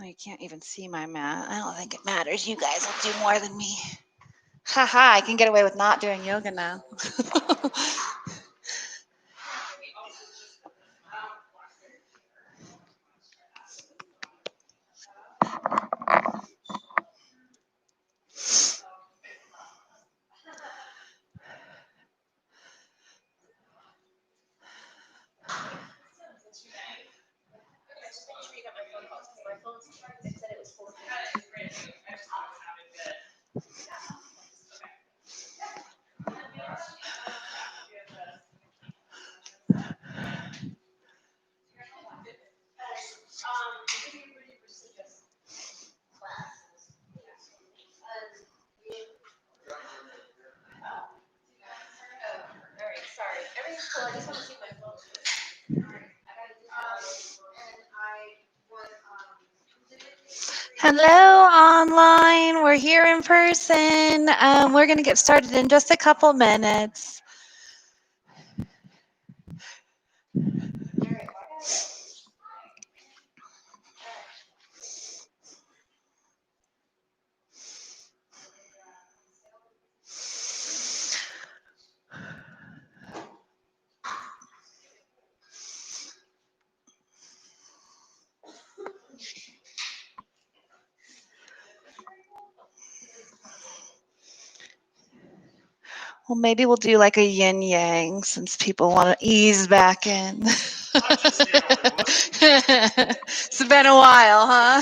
you can't even see my mat. I don't think it matters. You guys will do more than me. Haha, I can get away with not doing yoga now. Hello, online. We're here in person. We're going to get started in just a couple minutes. Well, maybe we'll do like a yin yang since people want to ease back in. It's been a while, huh?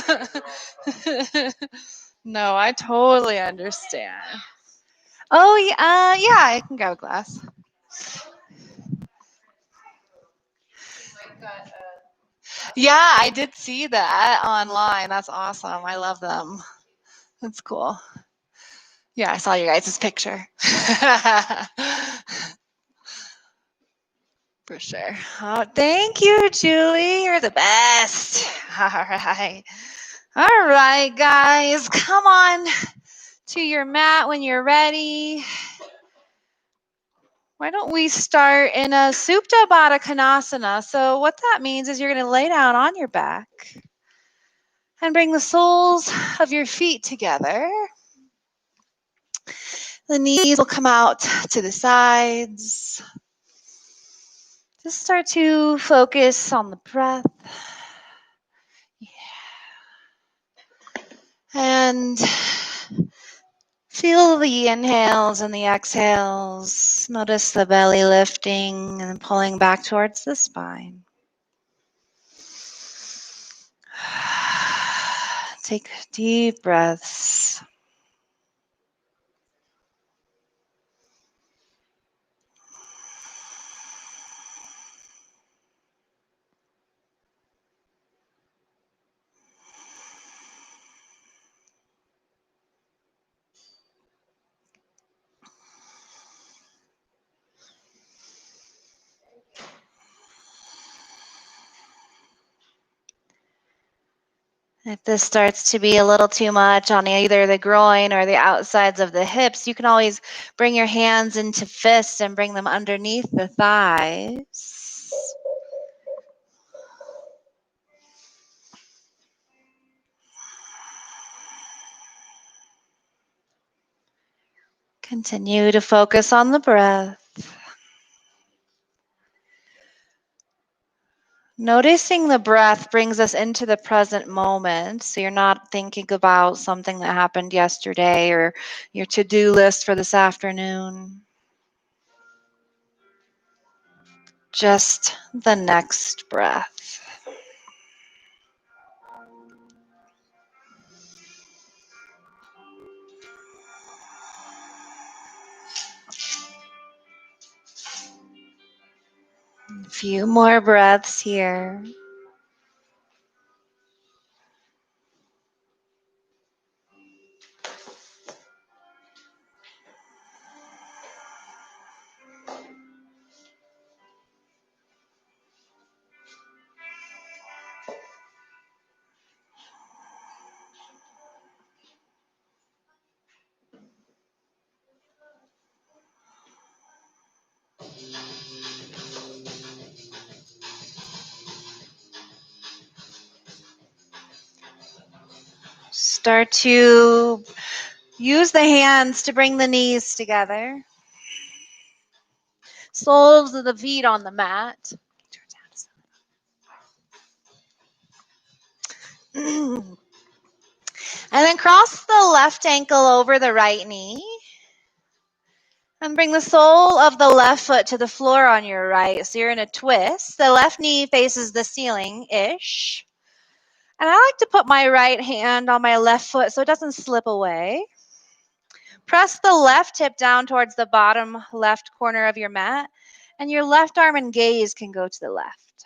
No, I totally understand. Oh, yeah, I can grab a glass. Yeah, I did see that online. That's awesome. I love them. That's cool. Yeah, I saw your guys' picture. For sure. Oh, thank you, Julie. You're the best. All right. All right, guys. Come on to your mat when you're ready. Why don't we start in a Supta Baddha Konasana? So what that means is you're going to lay down on your back and bring the soles of your feet together. The knees will come out to the sides. Just start to focus on the breath. Yeah. And feel the inhales and the exhales. Notice the belly lifting and pulling back towards the spine. Take deep breaths. If this starts to be a little too much on either the groin or the outsides of the hips, you can always bring your hands into fists and bring them underneath the thighs. Continue to focus on the breath. Noticing the breath brings us into the present moment, so you're not thinking about something that happened yesterday or your to-do list for this afternoon. Just the next breath. A few more breaths here. Start to use the hands to bring the knees together. Soles of the feet on the mat. And then cross the left ankle over the right knee. And bring the sole of the left foot to the floor on your right. So you're in a twist. The left knee faces the ceiling-ish. And I like to put my right hand on my left foot so it doesn't slip away. Press the left hip down towards the bottom left corner of your mat. And your left arm and gaze can go to the left.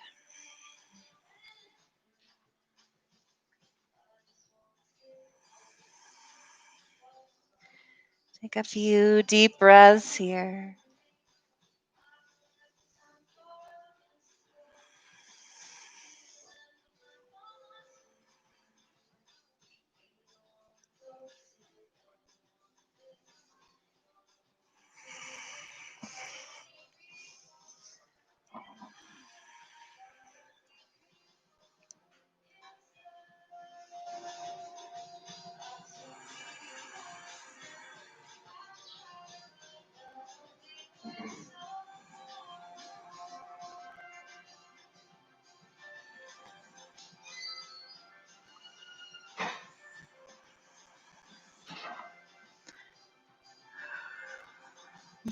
Take a few deep breaths here.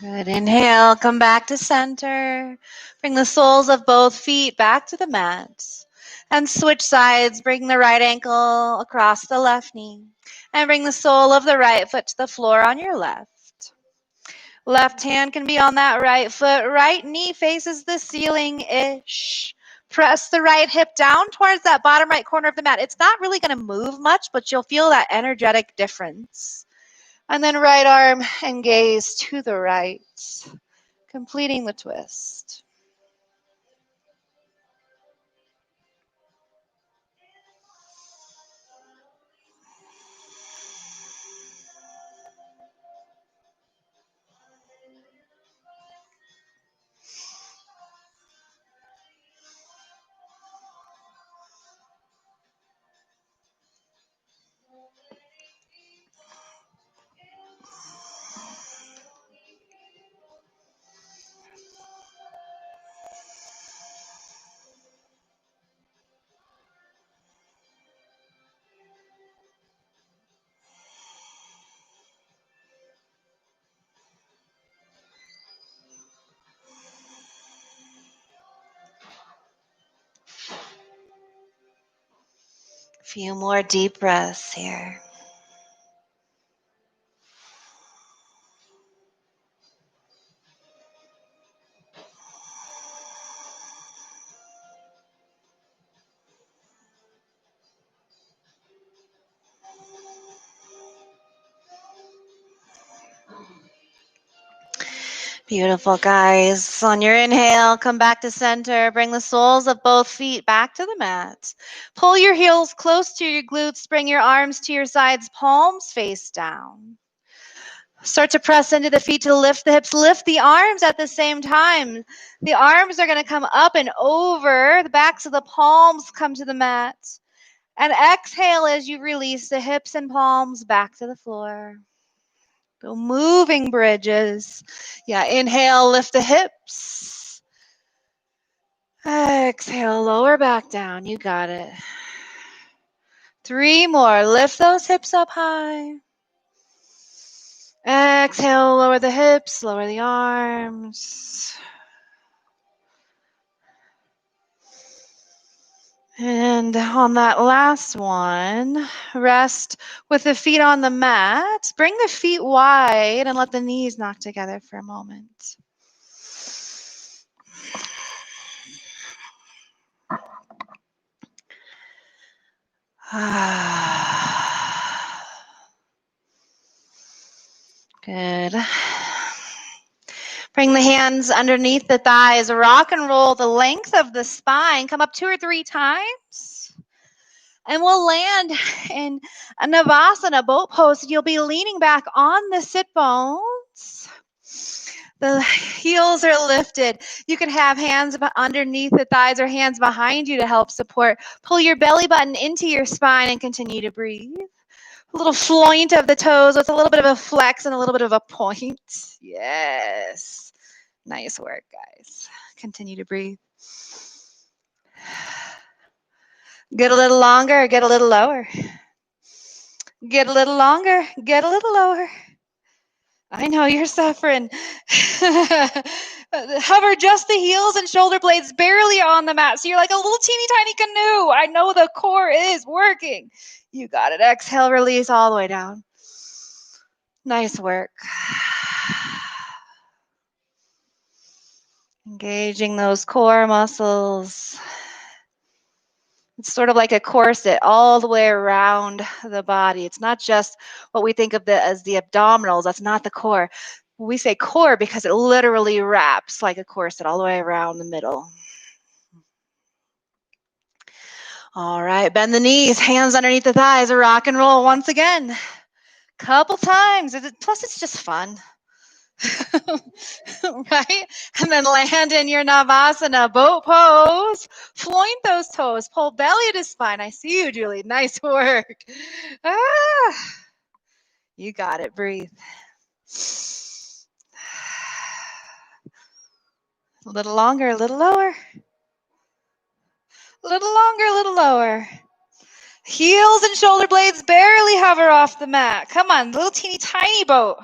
Good. Inhale, come back to center. Bring the soles of both feet back to the mat. And switch sides. Bring the right ankle across the left knee. And bring the sole of the right foot to the floor on your left. Left hand can be on that right foot. Right knee faces the ceiling-ish. Press the right hip down towards that bottom right corner of the mat. It's not really going to move much, but you'll feel that energetic difference. And then right arm and gaze to the right, completing the twist. A few more deep breaths here. Beautiful, guys. On your inhale, come back to center. Bring the soles of both feet back to the mat. Pull your heels close to your glutes. Bring your arms to your sides, palms face down. Start to press into the feet to lift the hips. Lift the arms at the same time. The arms are going to come up and over. The backs of the palms come to the mat. And exhale as you release the hips and palms back to the floor. Go moving bridges. Yeah, inhale, lift the hips. Exhale, lower back down. You got it. 3 more. Lift those hips up high. Exhale, lower the hips, lower the arms. And on that last one, rest with the feet on the mat. Bring the feet wide and let the knees knock together for a moment. Good. Bring the hands underneath the thighs. Rock and roll the length of the spine. Come up 2 or 3 times. And we'll land in a Navasana boat pose. You'll be leaning back on the sit bones. The heels are lifted. You can have hands underneath the thighs or hands behind you to help support. Pull your belly button into your spine and continue to breathe. A little floint of the toes with a little bit of a flex and a little bit of a point. Yes. Nice work, guys. Continue to breathe. Get a little longer, get a little lower. Get a little longer, get a little lower. I know you're suffering. Hover just the heels and shoulder blades barely on the mat. So you're like a little teeny tiny canoe. I know the core is working. You got it. Exhale, release all the way down. Nice work. Engaging those core muscles. It's sort of like a corset all the way around the body. It's not just what we think of as the abdominals. That's not the core. We say core because it literally wraps like a corset all the way around the middle. All right, bend the knees, hands underneath the thighs, rock and roll once again. Couple times. Plus, it's just fun. Right? And then land in your Navasana boat pose. Floint those toes. Pull belly to spine. I see you, Julie. Nice work. You got it. Breathe. A little longer, a little lower. A little longer, a little lower. Heels and shoulder blades barely hover off the mat. Come on, little teeny tiny boat.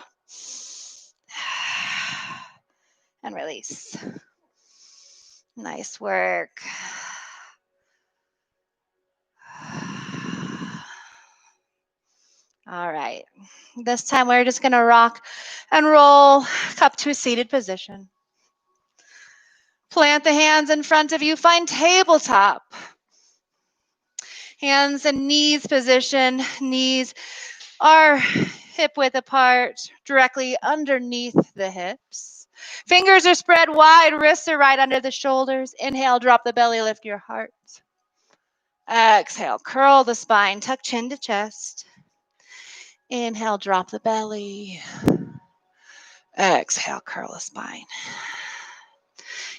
And release. Nice work. All right. This time we're just going to rock and roll up to a seated position. Plant the hands in front of you. Find tabletop. Hands and knees position. Knees are hip width apart, directly underneath the hips. Fingers are spread wide. Wrists are right under the shoulders. Inhale, drop the belly, lift your heart. Exhale, curl the spine, tuck chin to chest. Inhale, drop the belly. Exhale, curl the spine.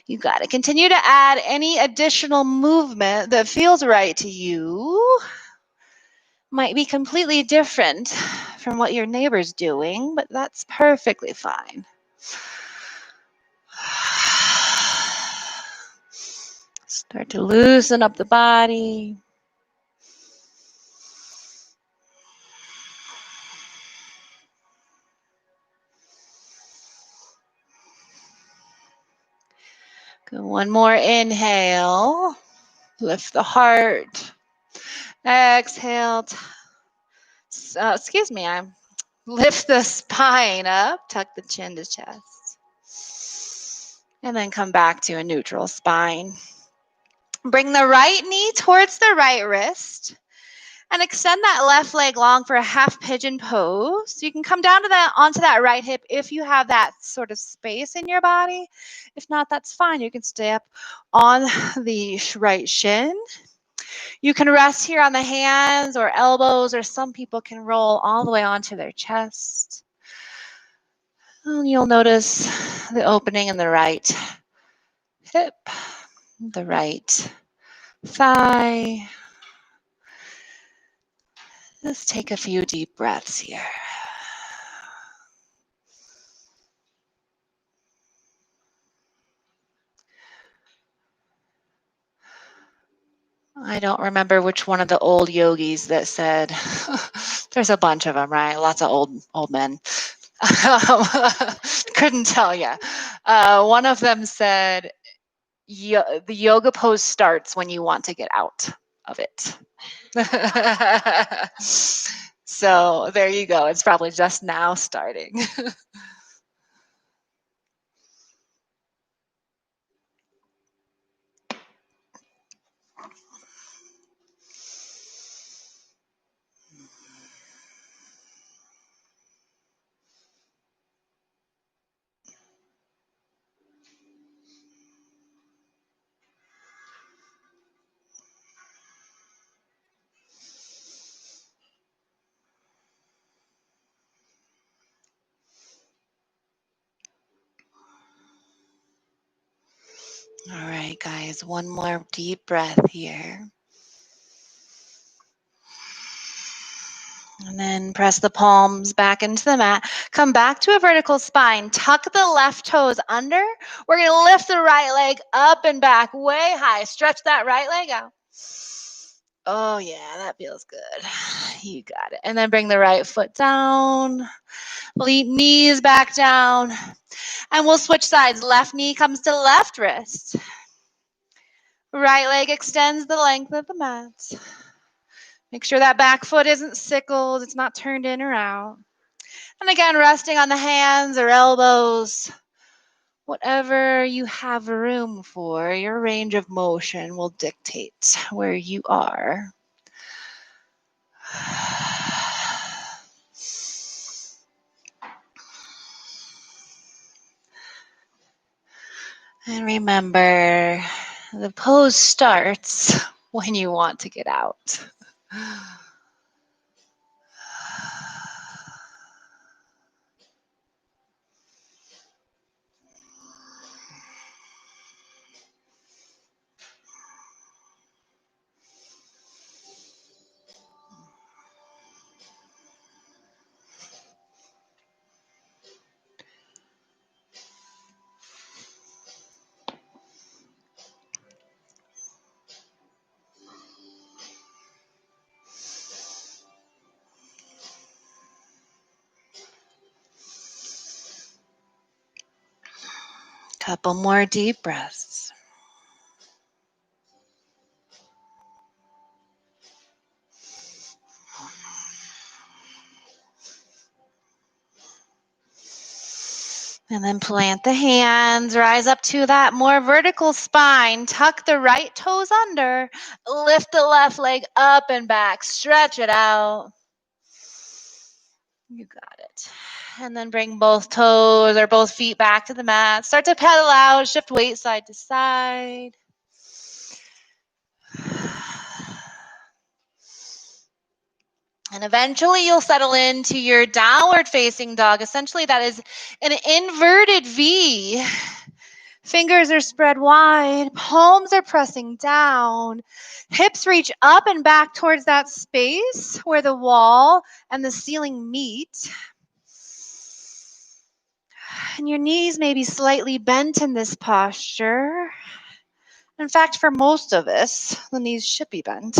You got to continue to add any additional movement that feels right to you. Might be completely different from what your neighbor's doing, but that's perfectly fine. Start to loosen up the body. Good. One more inhale. Lift the heart. Exhale. Excuse me. Lift the spine up. Tuck the chin to chest. And then come back to a neutral spine. Bring the right knee towards the right wrist. And extend that left leg long for a half pigeon pose. So you can come down to onto that right hip if you have that sort of space in your body. If not, that's fine. You can stay up on the right shin. You can rest here on the hands or elbows, or some people can roll all the way onto their chest. And you'll notice the opening in the right hip, the right thigh. Let's take a few deep breaths here. I don't remember which one of the old yogis that said, there's a bunch of them, right? Lots of old men. Couldn't tell you. One of them said, the yoga pose starts when you want to get out of it. So there you go. It's probably just now starting. All right, guys, one more deep breath here. And then press the palms back into the mat. Come back to a vertical spine. Tuck the left toes under. We're going to lift the right leg up and back way high. Stretch that right leg out. Oh, yeah, that feels good. You got it. And then bring the right foot down. Knees back down. And we'll switch sides. Left knee comes to left wrist. Right leg extends the length of the mat. Make sure that back foot isn't sickled. It's not turned in or out. And again, resting on the hands or elbows. Whatever you have room for, your range of motion will dictate where you are. And remember, the pose starts when you want to get out. Couple more deep breaths. And then plant the hands, rise up to that more vertical spine. Tuck the right toes under. Lift the left leg up and back. Stretch it out. You got it. And then bring both toes or both feet back to the mat. Start to pedal out. Shift weight side to side. And eventually you'll settle into your downward facing dog. Essentially, that is an inverted V. Fingers are spread wide. Palms are pressing down. Hips reach up and back towards that space where the wall and the ceiling meet. And your knees may be slightly bent in this posture. In fact, for most of us, the knees should be bent.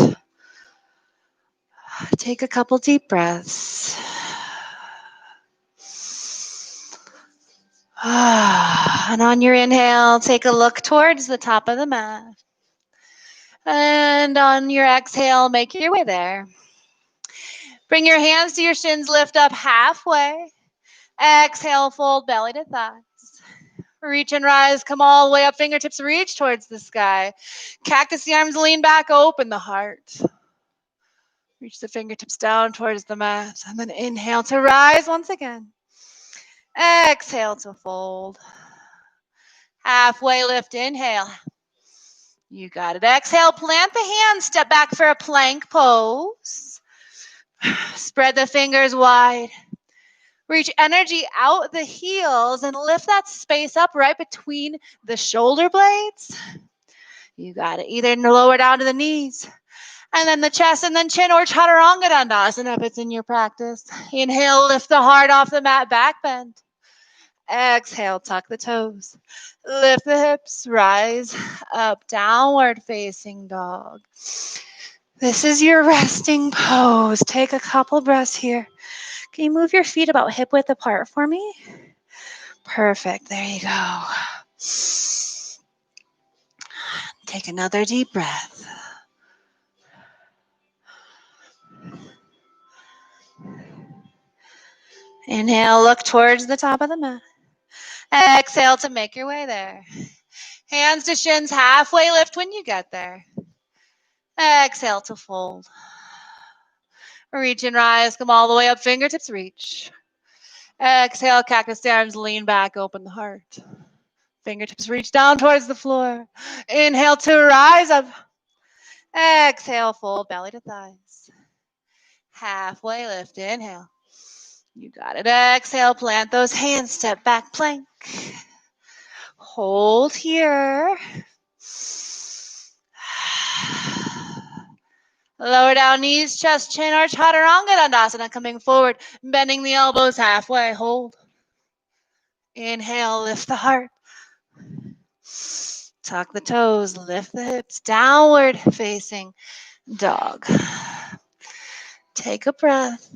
Take a couple deep breaths. And on your inhale, take a look towards the top of the mat. And on your exhale, make your way there. Bring your hands to your shins, lift up halfway. Exhale, fold belly to thighs. Reach and rise, come all the way up, fingertips reach towards the sky. Cactus the arms, lean back, open the heart. Reach the fingertips down towards the mat, and then inhale to rise once again. Exhale to fold. Halfway lift, inhale. You got it. Exhale, plant the hands, step back for a plank pose. Spread the fingers wide. Reach energy out the heels and lift that space up right between the shoulder blades. You got it. Either lower down to the knees and then the chest and then chin, or chaturanga dandasana if it's in your practice. Inhale, lift the heart off the mat, back bend. Exhale, tuck the toes. Lift the hips, rise up, downward facing dog. This is your resting pose. Take a couple breaths here. Can you move your feet about hip width apart for me? Perfect. There you go. Take another deep breath. Inhale, look towards the top of the mat. Exhale to make your way there. Hands to shins, halfway lift when you get there. Exhale to fold. Reach and rise, come all the way up, fingertips reach. Exhale, cactus the arms, lean back, open the heart. Fingertips reach down towards the floor. Inhale to rise up. Exhale, fold belly to thighs. Halfway lift, inhale. You got it. Exhale, plant those hands, step back, plank. Hold here. Lower down knees, chest, chin, arch, chaturanga dandasana. Coming forward, bending the elbows halfway. Hold. Inhale, lift the heart. Tuck the toes, lift the hips. Downward facing dog. Take a breath.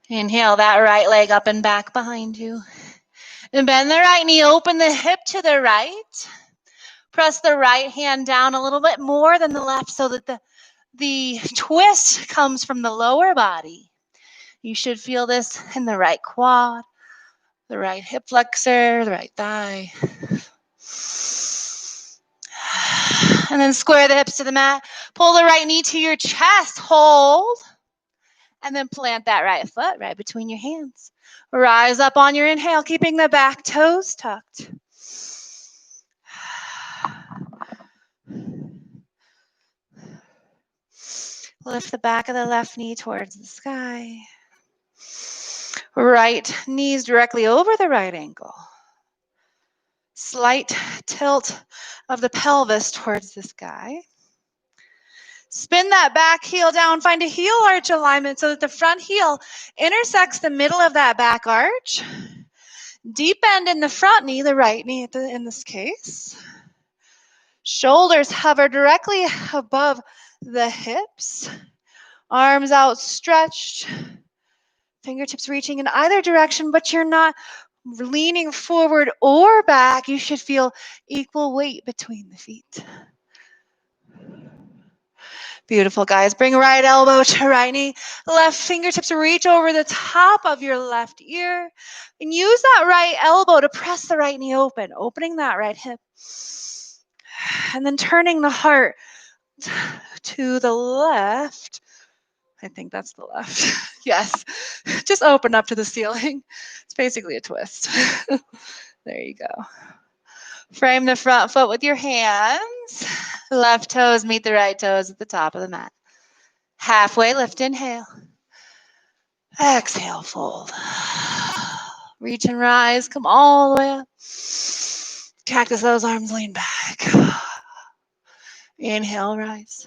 Inhale that right leg up and back behind you. And bend the right knee, open the hip to the right. Press the right hand down a little bit more than the left so that the twist comes from the lower body. You should feel this in the right quad, the right hip flexor, the right thigh. And then square the hips to the mat. Pull the right knee to your chest. Hold. And then plant that right foot right between your hands. Rise up on your inhale, keeping the back toes tucked. Lift the back of the left knee towards the sky. Right knees directly over the right ankle. Slight tilt of the pelvis towards the sky. Spin that back heel down. Find a heel arch alignment so that the front heel intersects the middle of that back arch. Deep bend in the front knee, the right knee in this case. Shoulders hover directly above the hips. Arms outstretched. Fingertips reaching in either direction, but you're not leaning forward or back. You should feel equal weight between the feet. Beautiful, guys. Bring right elbow to right knee. Left fingertips reach over the top of your left ear. And use that right elbow to press the right knee open, opening that right hip. And then turning the heart to the left. I think that's the left. Yes. Just open up to the ceiling. It's basically a twist. There you go. Frame the front foot with your hands. Left toes meet the right toes at the top of the mat. Halfway lift, inhale. Exhale, fold. Reach and rise. Come all the way up. Cactus those arms, lean back. Inhale, rise.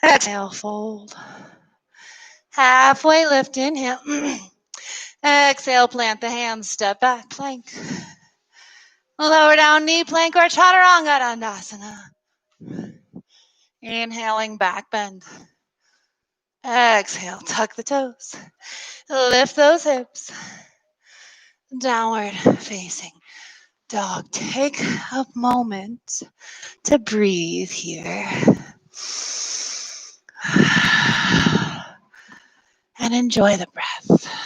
Exhale, fold. Halfway lift, inhale. Exhale, plant the hands, step back, plank. Lower down knee, plank or chaturanga dandasana. Inhaling, back bend. Exhale, tuck the toes. Lift those hips. Downward facing dog. Take a moment to breathe here. And enjoy the breath.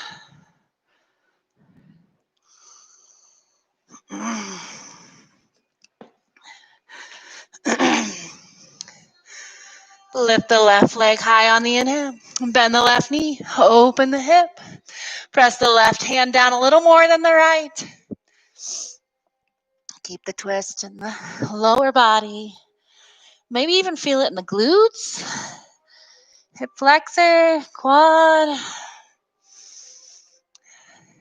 Lift the left leg high on the inhale. Bend the left knee. Open the hip. Press the left hand down a little more than the right. Keep the twist in the lower body. Maybe even feel it in the glutes. Hip flexor, quad.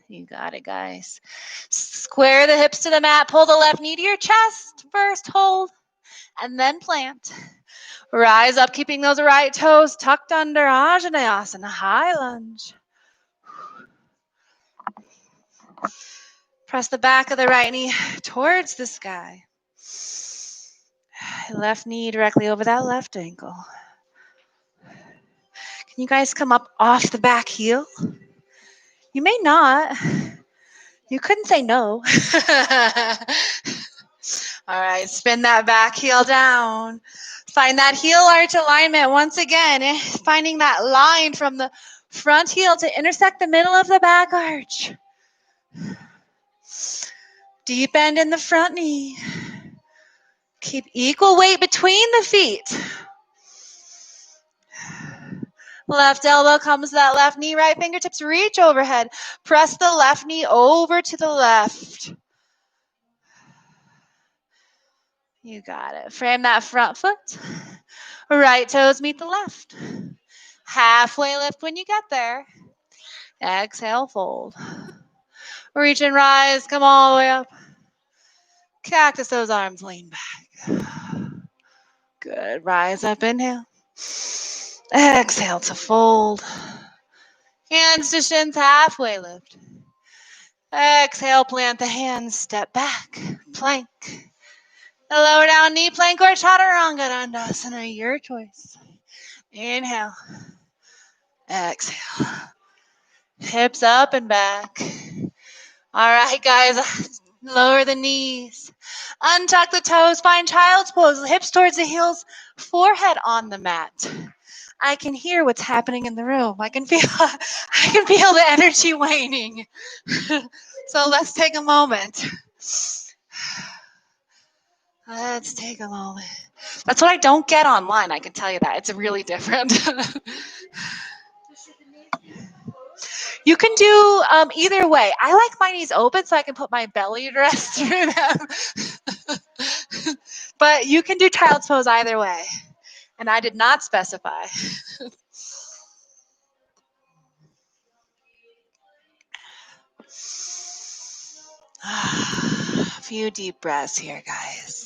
You got it, guys. Square the hips to the mat. Pull the left knee to your chest. First hold, and then plant. Rise up, keeping those right toes tucked under. Anjaneyasana, high lunge. Press the back of the right knee towards the sky. Left knee directly over that left ankle. Can you guys come up off the back heel? You may not. You couldn't say no. All right, spin that back heel down. Find that heel arch alignment once again, finding that line from the front heel to intersect the middle of the back arch. Deep bend in the front knee. Keep equal weight between the feet. Left elbow comes to that left knee, right fingertips reach overhead. Press the left knee over to the left. You got it. Frame that front foot. Right toes meet the left. Halfway lift when you get there. Exhale, fold. Reach and rise, come all the way up. Cactus those arms, lean back. Good, rise up, inhale. Exhale to fold. Hands to shins, halfway lift. Exhale, plant the hands, step back, plank. The lower down knee plank or chaturanga dandasana, your choice. Inhale. Exhale. Hips up and back. All right, guys, lower the knees. Untuck the toes, find child's pose, hips towards the heels, forehead on the mat. I can hear what's happening in the room. I can feel the energy waning. So let's take a moment. Let's take a moment. That's what I don't get online, I can tell you that. It's really different. You can do either way. I like my knees open so I can put my belly to rest through them. But you can do child's pose either way. And I did not specify. A few deep breaths here, guys.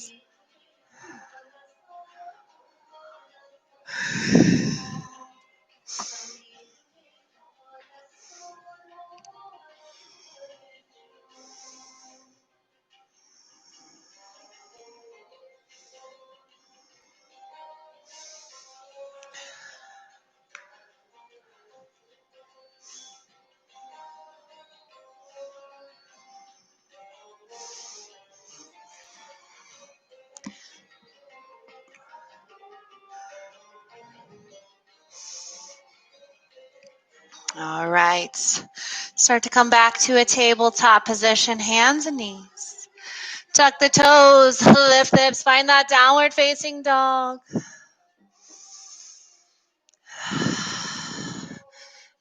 All right. Start to come back to a tabletop position, hands and knees. Tuck the toes, lift the hips, find that downward facing dog.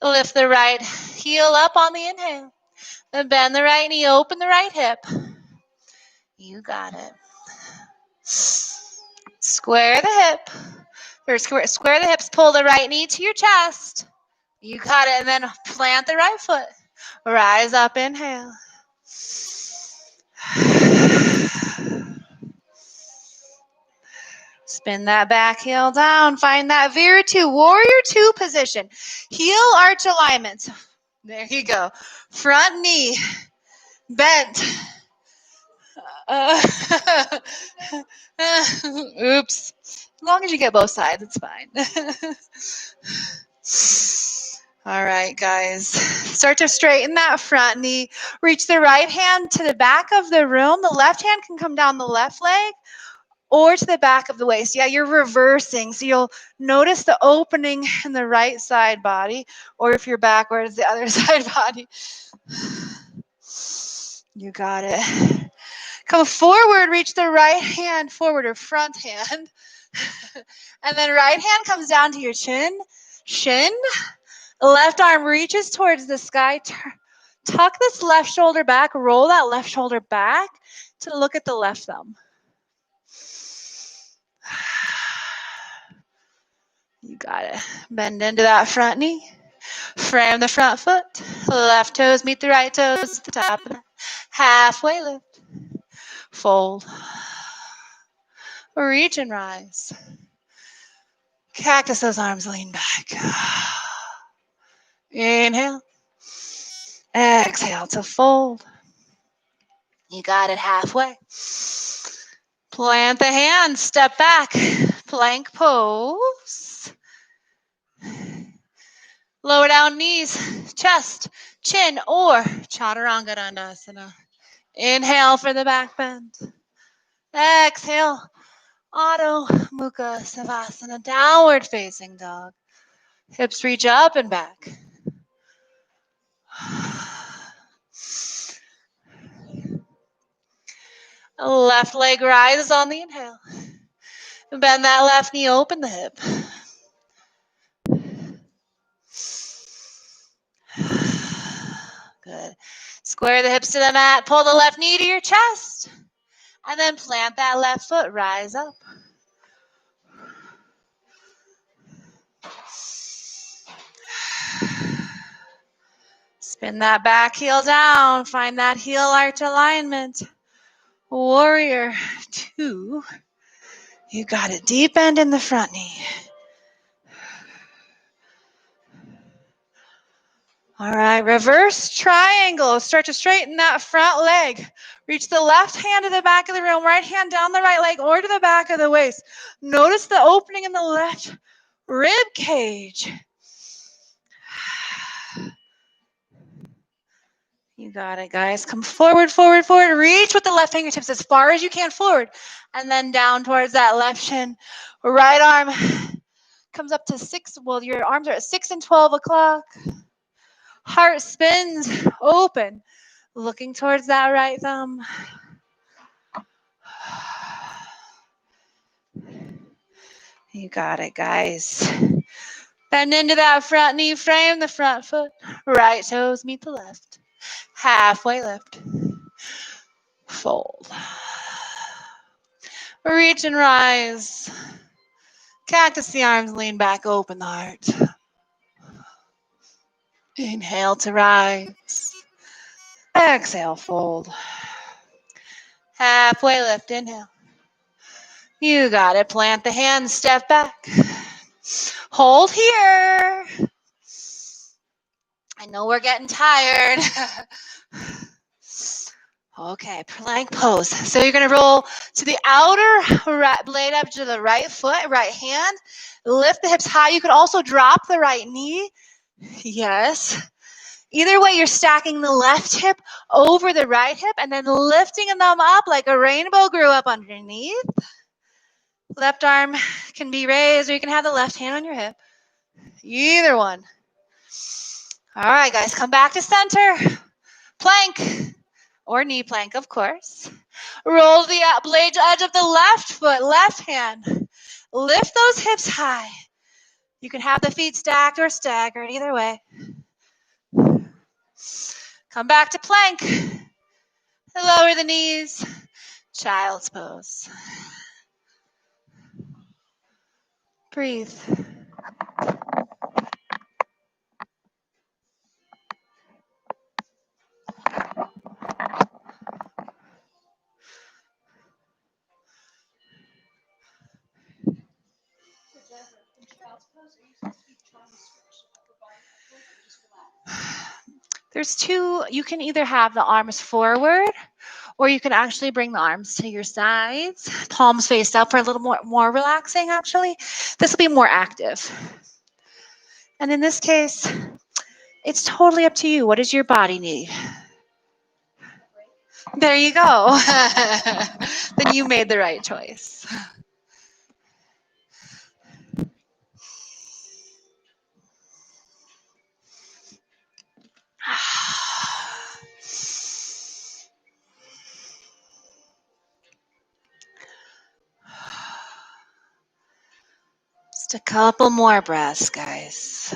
Lift the right heel up on the inhale. Then bend the right knee, open the right hip. You got it. Square the hip. Or square the hips, pull the right knee to your chest. You got it. And then plant the right foot. Rise up, inhale. Spin that back heel down. Find that Viratu, Warrior 2 position. Heel arch alignment. There you go. Front knee bent. Oops. As long as you get both sides, it's fine. All right, guys. Start to straighten that front knee. Reach the right hand to the back of the room. The left hand can come down the left leg or to the back of the waist. Yeah, you're reversing. So you'll notice the opening in the right side body, or if you're backwards, the other side body. You got it. Come forward, reach the right hand forward or front hand. And then right hand comes down to your chin, shin. Left arm reaches towards the sky. Tuck this left shoulder back. Roll that left shoulder back to look at the left thumb. You got it. Bend into that front knee. Frame the front foot. Left toes meet the right toes at the top of the halfway lift. Fold. Reach and rise. Cactus those arms, lean back. Inhale. Exhale to fold. You got it halfway. Plant the hands, step back. Plank pose. Lower down knees, chest, chin, or chaturanga dandasana. Inhale for the back bend. Exhale, Adho Mukha Savasana, downward facing dog. Hips reach up and back. Left leg rises on the inhale. Bend that left knee, open the hip. Good. Square the hips to the mat. Pull the left knee to your chest. And then plant that left foot. Rise up. Bend that back heel down. Find that heel arch alignment. Warrior 2. You got it. Deep bend in the front knee. All right, reverse triangle. Start to straighten that front leg. Reach the left hand to the back of the room, right hand down the right leg or to the back of the waist. Notice the opening in the left rib cage. You got it, guys. Come forward, forward, forward. Reach with the left fingertips as far as you can forward. And then down towards that left shin. Right arm comes up to 6. Well, your arms are at 6 and 12 o'clock. Heart spins open. Looking towards that right thumb. You got it, guys. Bend into that front knee, frame the front foot. Right toes meet the left. Halfway lift. Fold. Reach and rise. Cactus the arms, lean back, open the heart. Inhale to rise. Exhale, fold. Halfway lift, inhale. You got it. Plant the hands, step back. Hold here. I know we're getting tired. Okay, plank pose. So you're going to roll to the outer right blade up to the right foot, right hand. Lift the hips high. You could also drop the right knee. Yes. Either way, you're stacking the left hip over the right hip and then lifting them up like a rainbow grew up underneath. Left arm can be raised or you can have the left hand on your hip. Either one. All right, guys, come back to center. Plank or knee plank, of course. Roll the blade edge of the left foot, left hand. Lift those hips high. You can have the feet stacked or staggered, either way. Come back to plank. Lower the knees. Child's pose. Breathe. There's two. You can either have the arms forward or you can actually bring the arms to your sides, palms face up for a little more relaxing, actually. This will be more active. And in this case, it's totally up to you. What does your body need? There you go. Then you made the right choice. Just a couple more breaths, guys.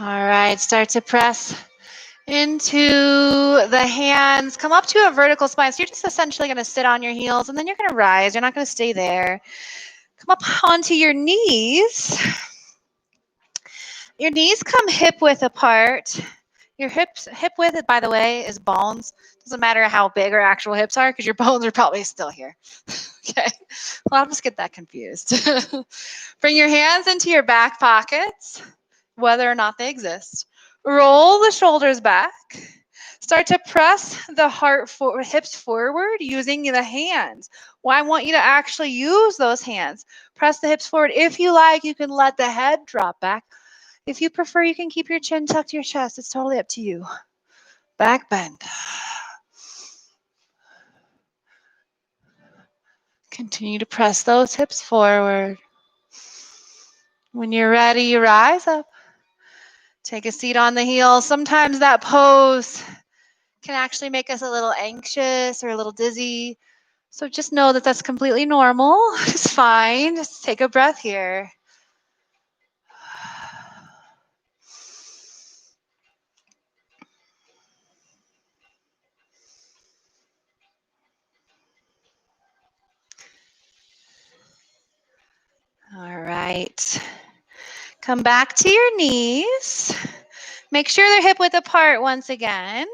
All right, start to press into the hands. Come up to a vertical spine. So you're just essentially going to sit on your heels and then you're going to rise. You're not going to stay there. Come up onto your knees. Your knees come hip width apart. Your hip width, by the way, is bones. Doesn't matter how big our actual hips are because your bones are probably still here. Okay, a lot of us get that confused. Bring your hands into your back pockets, whether or not they exist. Roll the shoulders back. Start to press the hips forward using the hands. Well, I want you to actually use those hands. Press the hips forward. If you like, you can let the head drop back. If you prefer, you can keep your chin tucked to your chest. It's totally up to you. Back bend. Continue to press those hips forward. When you're ready, you rise up. Take a seat on the heels. Sometimes that pose can actually make us a little anxious or a little dizzy. So just know that that's completely normal. It's fine. Just take a breath here. All right. Come back to your knees. Make sure they're hip width apart once again.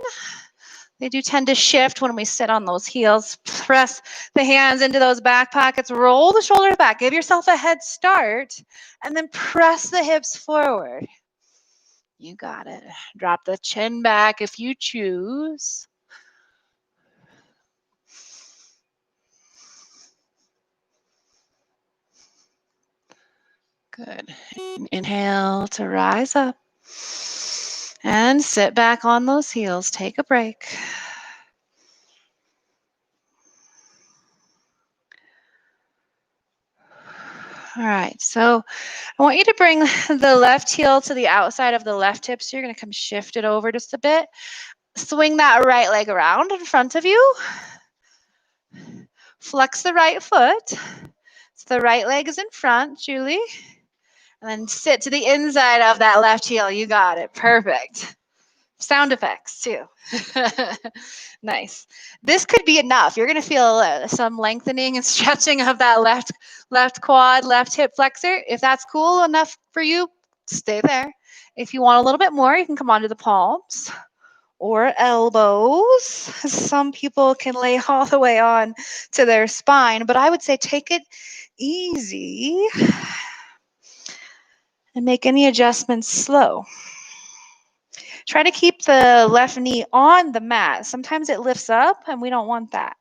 They do tend to shift when we sit on those heels. Press the hands into those back pockets. Roll the shoulders back. Give yourself a head start. And then press the hips forward. You got it. Drop the chin back if you choose. Good. Inhale to rise up. And sit back on those heels. Take a break. All right, so I want you to bring the left heel to the outside of the left hip. So you're going to come shift it over just a bit. Swing that right leg around in front of you. Flex the right foot. So the right leg is in front, Julie. And then sit to the inside of that left heel. You got it. Perfect. Sound effects too. Nice. This could be enough. You're going to feel some lengthening and stretching of that left quad, left hip flexor. If that's cool enough for you, stay there. If you want a little bit more, you can come onto the palms or elbows. Some people can lay all the way on to their spine, but I would say take it easy and make any adjustments slow. Try to keep the left knee on the mat. Sometimes it lifts up and we don't want that.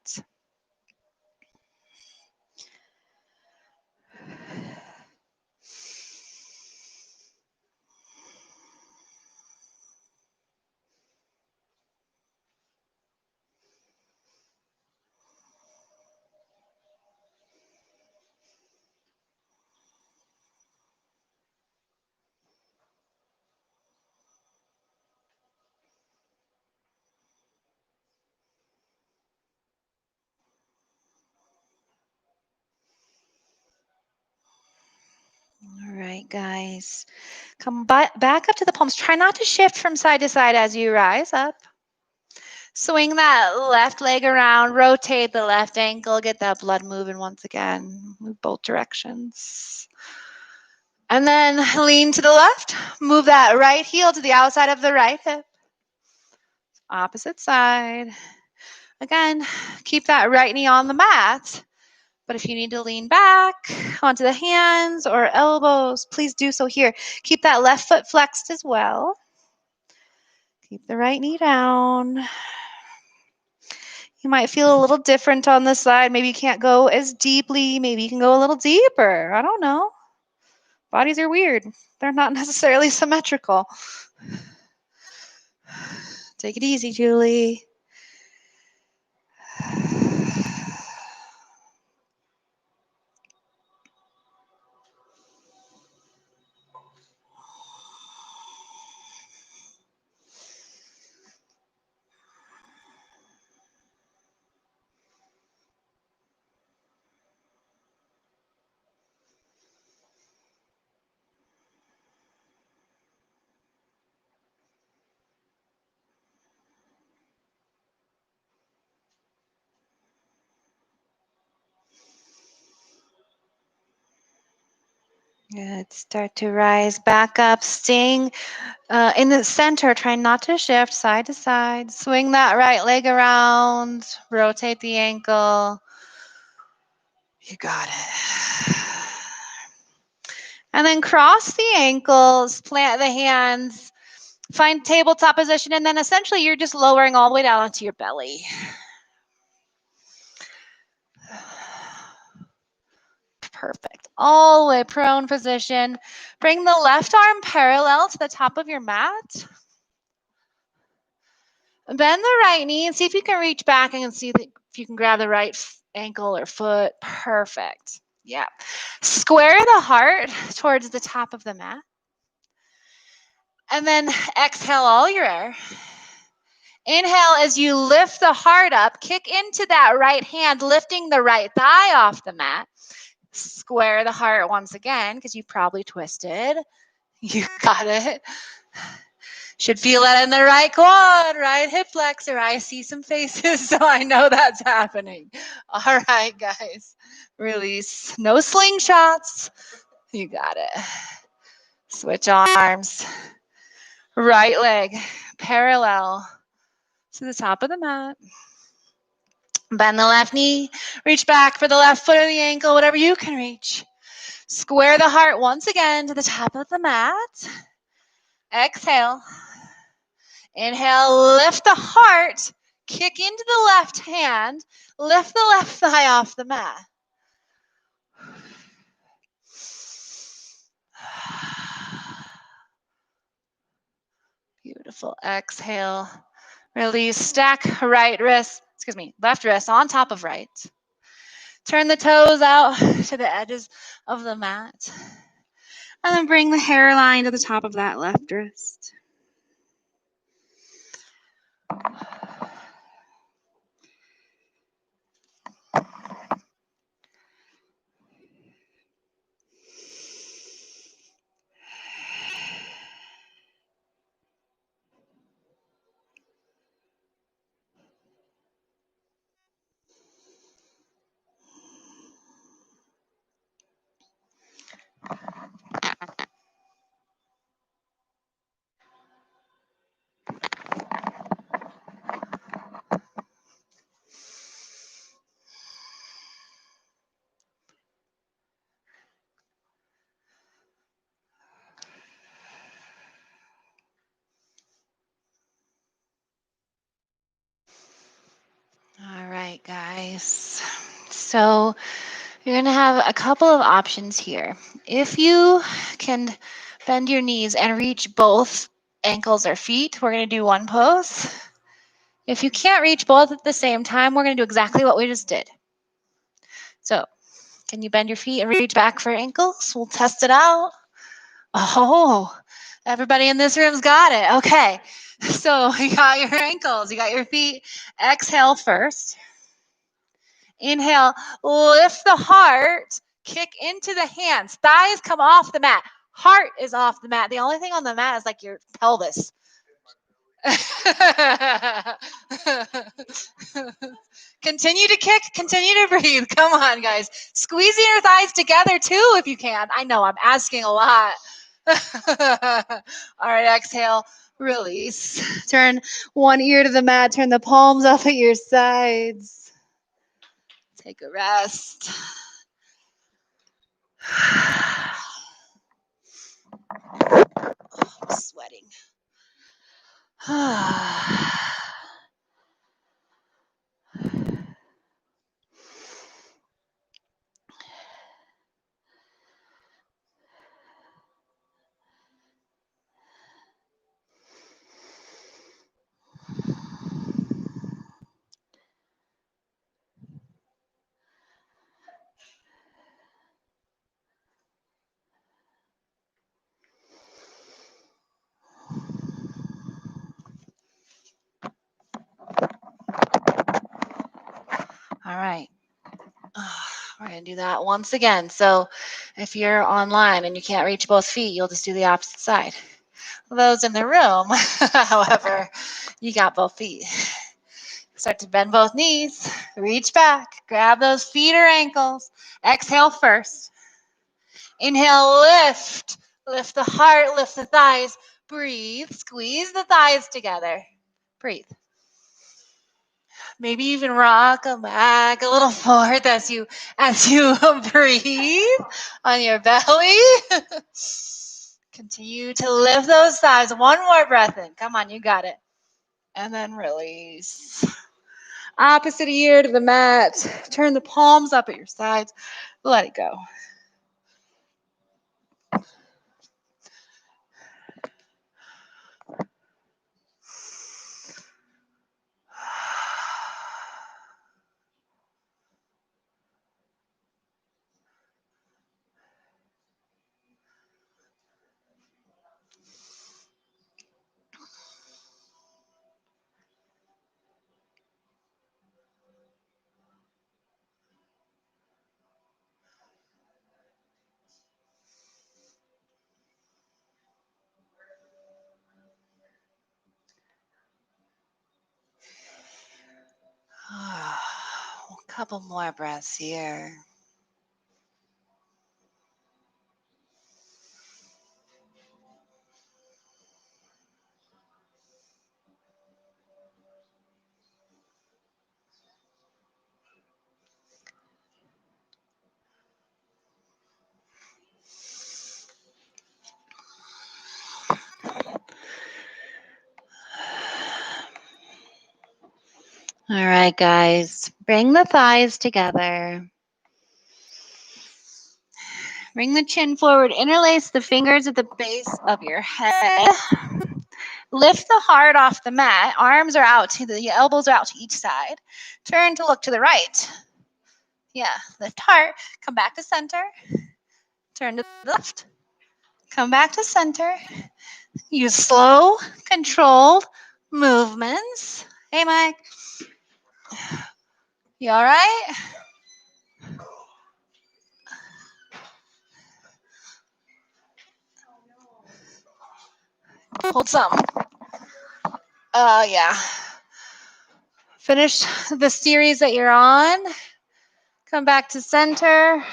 All right, guys. Come back up to the palms. Try not to shift from side to side as you rise up. Swing that left leg around, rotate the left ankle, get that blood moving once again. Move both directions. And then lean to the left. Move that right heel to the outside of the right hip. Opposite side. Again, keep that right knee on the mat. But if you need to lean back onto the hands or elbows, please do so here. Keep that left foot flexed as well. Keep the right knee down. You might feel a little different on this side. Maybe you can't go as deeply. Maybe you can go a little deeper. I don't know. Bodies are weird. They're not necessarily symmetrical. Take it easy, Julie. Good. Start to rise back up, staying in the center. Try not to shift side to side. Swing that right leg around. Rotate the ankle. You got it. And then cross the ankles, plant the hands, find tabletop position, and then essentially you're just lowering all the way down onto your belly. Perfect. All the way prone position. Bring the left arm parallel to the top of your mat. Bend the right knee and see if you can reach back and see if you can grab the right ankle or foot. Perfect. Yeah. Square the heart towards the top of the mat. And then exhale all your air. Inhale as you lift the heart up, kick into that right hand, lifting the right thigh off the mat. Square the heart once again because you probably twisted. You got it. Should feel that in the right quad, right hip flexor. I see some faces, so I know that's happening. All right, guys. Release. No slingshots. You got it. Switch arms. Right leg parallel to the top of the mat. Bend the left knee. Reach back for the left foot or the ankle, whatever you can reach. Square the heart once again to the top of the mat. Exhale. Inhale, lift the heart. Kick into the left hand. Lift the left thigh off the mat. Beautiful. Exhale. Release. Stack left wrist on top of right. Turn the toes out to the edges of the mat. And then bring the hairline to the top of that left wrist. All right, guys. So you're going to have a couple of options here. If you can bend your knees and reach both ankles or feet, we're going to do one pose. If you can't reach both at the same time, we're going to do exactly what we just did. So can you bend your feet and reach back for ankles? We'll test it out. Oh, everybody in this room's got it. Okay. So you got your ankles, you got your feet. Exhale first. Inhale, lift the heart, kick into the hands. Thighs come off the mat. Heart is off the mat. The only thing on the mat is like your pelvis. Continue to kick, continue to breathe. Come on, guys. Squeezing your thighs together too if you can. I know I'm asking a lot. All right, exhale, release. Turn one ear to the mat, turn the palms up at your sides. Take a rest. Oh, I'm sweating. All right. We're going to do that once again. So if you're online and you can't reach both feet, you'll just do the opposite side. Those in the room, however, you got both feet. Start to bend both knees, reach back, grab those feet or ankles. Exhale first. Inhale, lift. Lift the heart, lift the thighs. Breathe, squeeze the thighs together. Breathe. Maybe even rock them back a little forward as you breathe on your belly. Continue to lift those thighs. One more breath in. Come on, you got it. And then release. Opposite ear to the mat. Turn the palms up at your sides. Let it go. Couple more breaths here. All right, guys, bring the thighs together. Bring the chin forward. Interlace the fingers at the base of your head. Lift the heart off the mat. Arms are out to the elbows are out to each side. Turn to look to the right. Yeah, lift heart. Come back to center. Turn to the left. Come back to center. Use slow, controlled movements. Hey, Mike. You all right? Hold some. Yeah. Finish the series that you're on. Come back to center.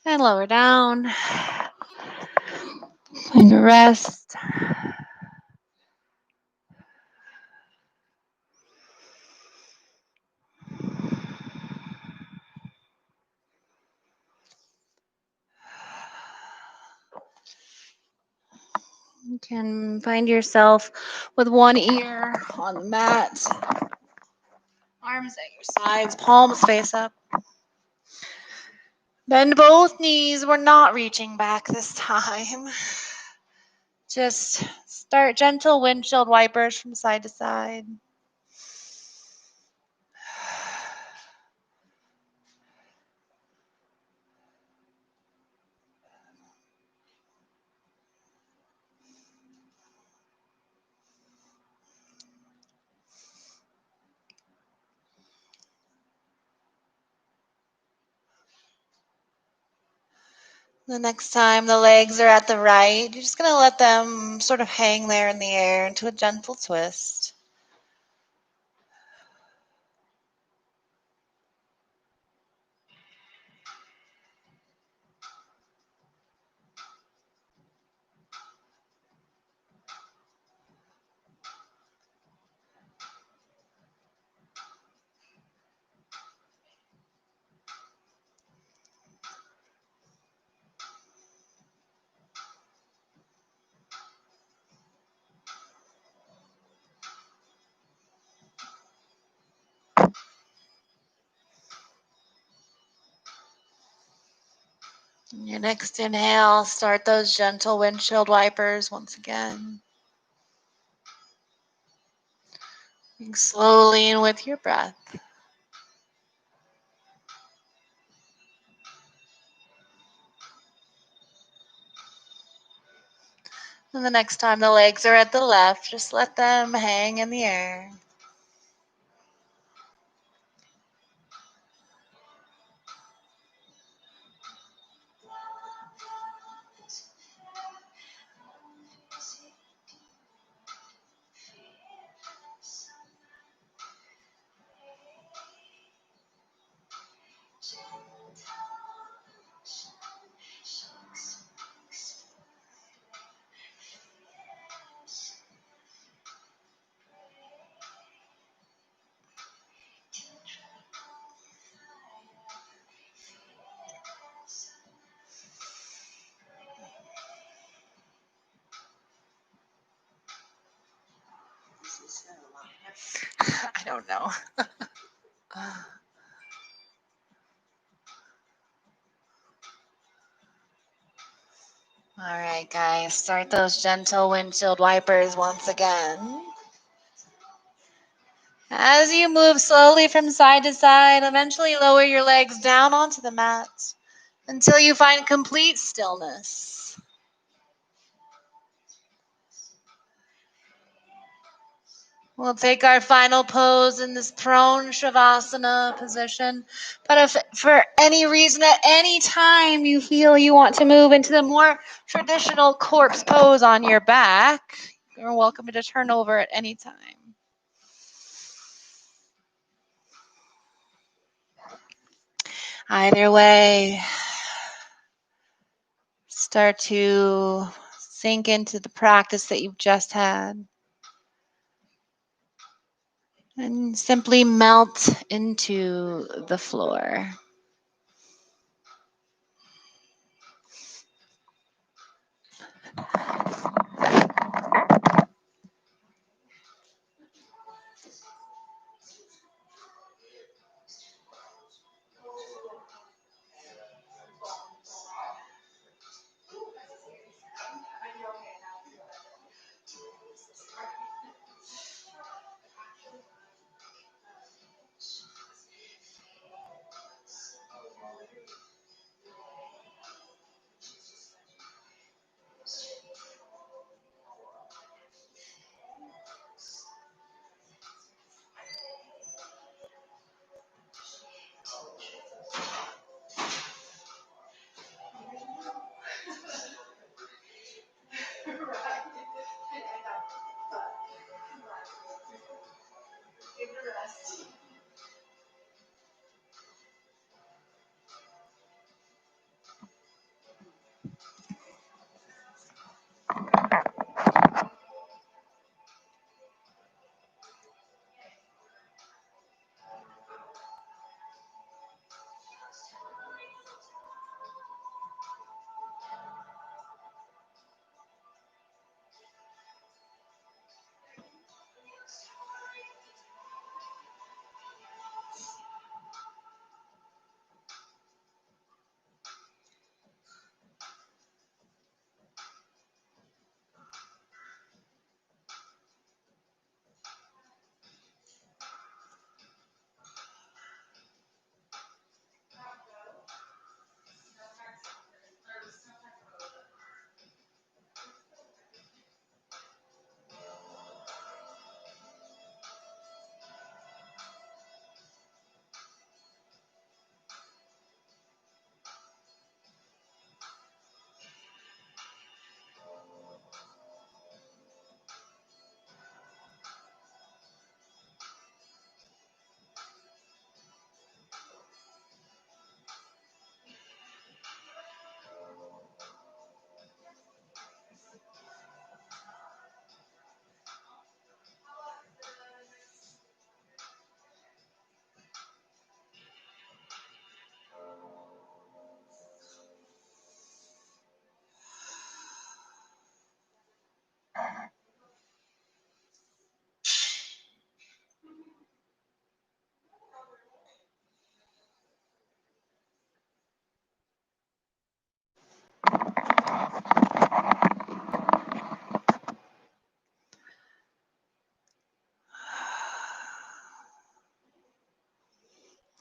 And lower down. Find a rest. You can find yourself with one ear on the mat. Arms at your sides, palms face up. Bend both knees. We're not reaching back this time. Just start gentle windshield wipers from side to side. The next time the legs are at the right, you're just going to let them sort of hang there in the air into a gentle twist. Your next inhale, start those gentle windshield wipers once again. Moving slowly in with your breath. And the next time the legs are at the left, just let them hang in the air. I don't know. All right, guys, start those gentle windshield wipers once again. As you move slowly from side to side, eventually lower your legs down onto the mat until you find complete stillness. We'll take our final pose in this prone shavasana position. But if for any reason at any time you feel you want to move into the more traditional corpse pose on your back, you're welcome to turn over at any time. Either way, start to sink into the practice that you've just had and simply melt into the floor.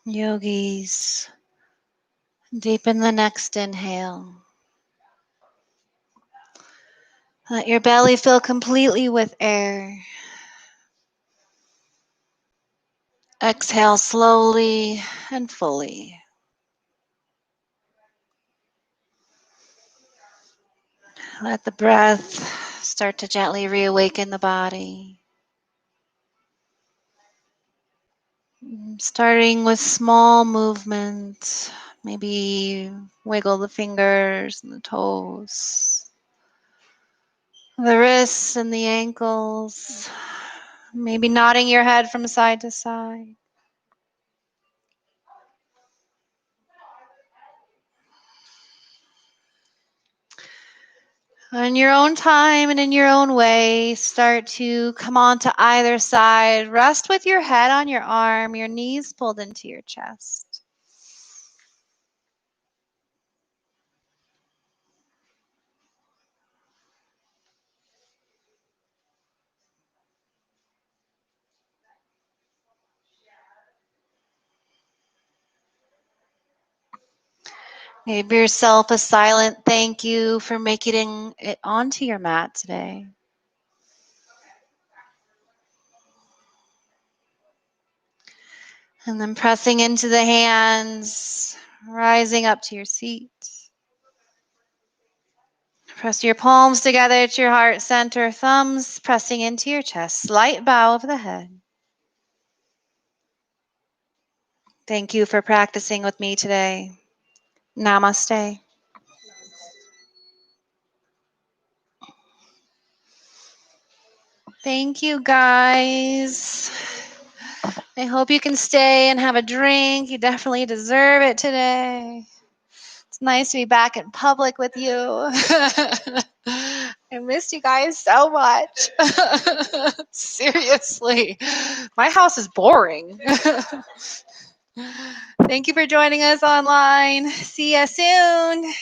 Yogis, deepen the next inhale. Let your belly fill completely with air. Exhale slowly and fully. Let the breath start to gently reawaken the body. Starting with small movements, maybe wiggle the fingers and the toes, the wrists and the ankles, maybe nodding your head from side to side. In your own time and in your own way, start to come onto either side. Rest with your head on your arm, your knees pulled into your chest. Give yourself a silent thank you for making it onto your mat today. And then pressing into the hands, rising up to your seat. Press your palms together at your heart center, thumbs pressing into your chest, slight bow of the head. Thank you for practicing with me today. Namaste. Thank you, guys. I hope you can stay and have a drink. You definitely deserve it today. It's nice to be back in public with you. I missed you guys so much. Seriously, my house is boring. Thank you for joining us online. See you soon.